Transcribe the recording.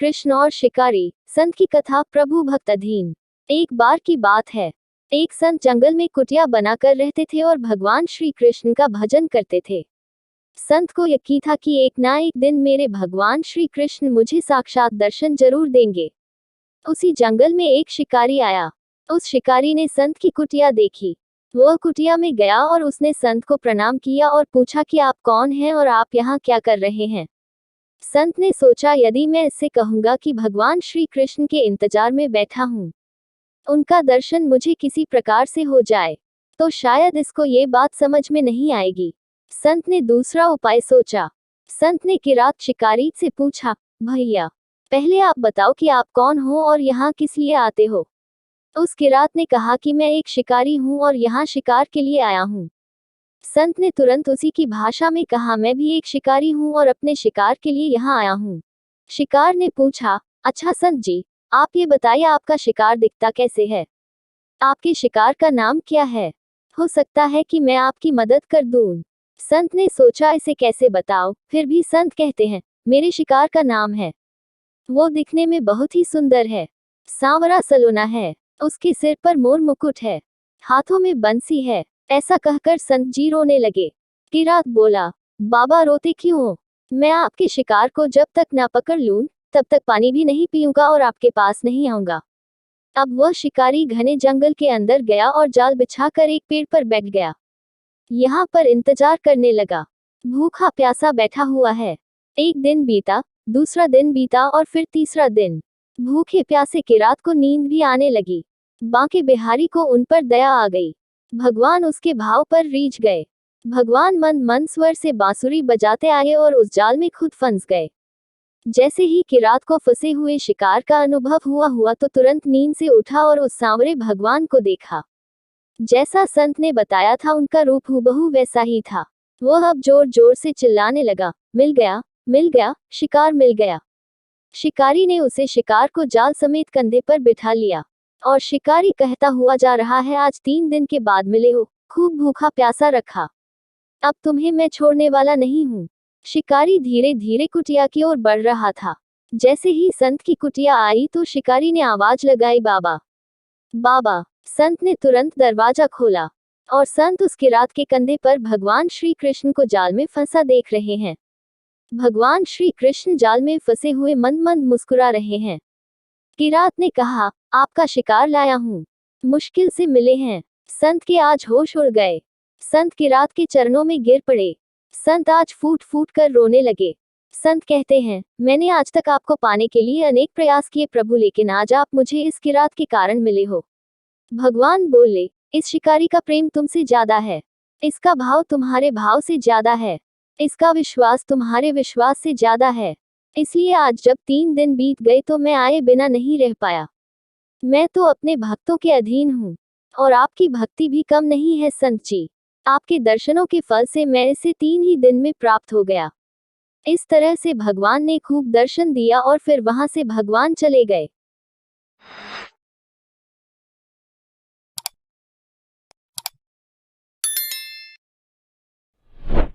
कृष्ण और शिकारी। संत की कथा। प्रभु भक्त अधीन। एक बार की बात है, एक संत जंगल में कुटिया बनाकर रहते थे और भगवान श्री कृष्ण का भजन करते थे। संत को यकीन था कि एक ना एक दिन मेरे भगवान श्री कृष्ण मुझे साक्षात दर्शन जरूर देंगे। उसी जंगल में एक शिकारी आया। उस शिकारी ने संत की कुटिया देखी। वह कुटिया में गया और उसने संत को प्रणाम किया और पूछा कि आप कौन हैं और आप यहाँ क्या कर रहे हैं। संत ने सोचा, यदि मैं इससे कहूंगा कि भगवान श्री कृष्ण के इंतजार में बैठा हूँ, उनका दर्शन मुझे किसी प्रकार से हो जाए, तो शायद इसको ये बात समझ में नहीं आएगी। संत ने दूसरा उपाय सोचा। संत ने किरात शिकारी से पूछा, भैया, पहले आप बताओ कि आप कौन हो और यहाँ किस लिए आते हो। उस किरात ने कहा कि मैं एक शिकारी हूँ और यहाँ शिकार के लिए आया हूँ। संत ने तुरंत उसी की भाषा में कहा, मैं भी एक शिकारी हूँ और अपने शिकार के लिए यहाँ आया हूँ। शिकार ने पूछा, अच्छा संत जी, आप ये बताइए आपका शिकार दिखता कैसे है? आपके शिकार का नाम क्या है? हो सकता है कि मैं आपकी मदद कर दूं। संत ने सोचा, इसे कैसे बताओ। फिर भी संत कहते हैं, मेरे शिकार का नाम है। वो दिखने में बहुत ही सुंदर है, सांवरा सलोना है, उसके सिर पर मोर मुकुट है, हाथों में बंसी है। ऐसा कहकर संत जी रोने लगे। किरात बोला, बाबा रोते क्यों हो? मैं आपके शिकार को जब तक ना पकड़ लूं, तब तक पानी भी नहीं पीऊंगा और आपके पास नहीं आऊंगा। अब वह शिकारी घने जंगल के अंदर गया और जाल बिछाकर एक पेड़ पर बैठ गया। यहाँ पर इंतजार करने लगा। भूखा प्यासा बैठा हुआ है। एक दिन बीता, दूसरा दिन बीता और फिर तीसरा दिन। भूखे प्यासे किरात को नींद भी आने लगी। बांके बिहारी को उन पर दया आ गई। भगवान उसके भाव पर रीझ गए। भगवान मन मन स्वर से बांसुरी बजाते आए और उस जाल में खुद फंस गए। जैसे ही किरात को फंसे हुए शिकार का अनुभव हुआ तो तुरंत नींद से उठा और उस सांवरे भगवान को देखा। जैसा संत ने बताया था, उनका रूप हूबहू वैसा ही था। वह अब जोर जोर से चिल्लाने लगा, मिल गया, मिल गया, शिकार मिल गया। शिकारी ने उसे शिकार को जाल समेत कंधे पर बिठा लिया और शिकारी कहता हुआ जा रहा है, आज 3 दिन के बाद मिले हो, खूब भूखा प्यासा रखा, अब तुम्हें मैं छोड़ने वाला नहीं हूँ। शिकारी धीरे धीरे कुटिया की ओर बढ़ रहा था। जैसे ही संत की कुटिया आई तो शिकारी ने आवाज लगाई, बाबा, बाबा। संत ने तुरंत दरवाजा खोला और संत उस किरात के कंधे पर भगवान श्री कृष्ण को जाल में फंसा देख रहे हैं। भगवान श्री कृष्ण जाल में फंसे हुए मंद मंद मुस्कुरा रहे हैं। किरात ने कहा, आपका शिकार लाया हूँ, मुश्किल से मिले हैं। संत के आज होश उड़ गए। संत किरात के चरणों में गिर पड़े। संत आज फूट फूट कर रोने लगे। संत कहते हैं, मैंने आज तक आपको पाने के लिए अनेक प्रयास किए प्रभु, लेकिन आज आप मुझे इस किरात के कारण मिले हो। भगवान बोले, इस शिकारी का प्रेम तुमसे ज्यादा है, इसका भाव तुम्हारे भाव से ज्यादा है, इसका विश्वास तुम्हारे विश्वास से ज्यादा है। इसलिए आज जब 3 दिन बीत गए तो मैं आए बिना नहीं रह पाया। मैं तो अपने भक्तों के अधीन हूँ और आपकी भक्ति भी कम नहीं है संत जी। आपके दर्शनों के फल से मैं इसे 3 ही दिन में प्राप्त हो गया। इस तरह से भगवान ने खूब दर्शन दिया और फिर वहां से भगवान चले गए।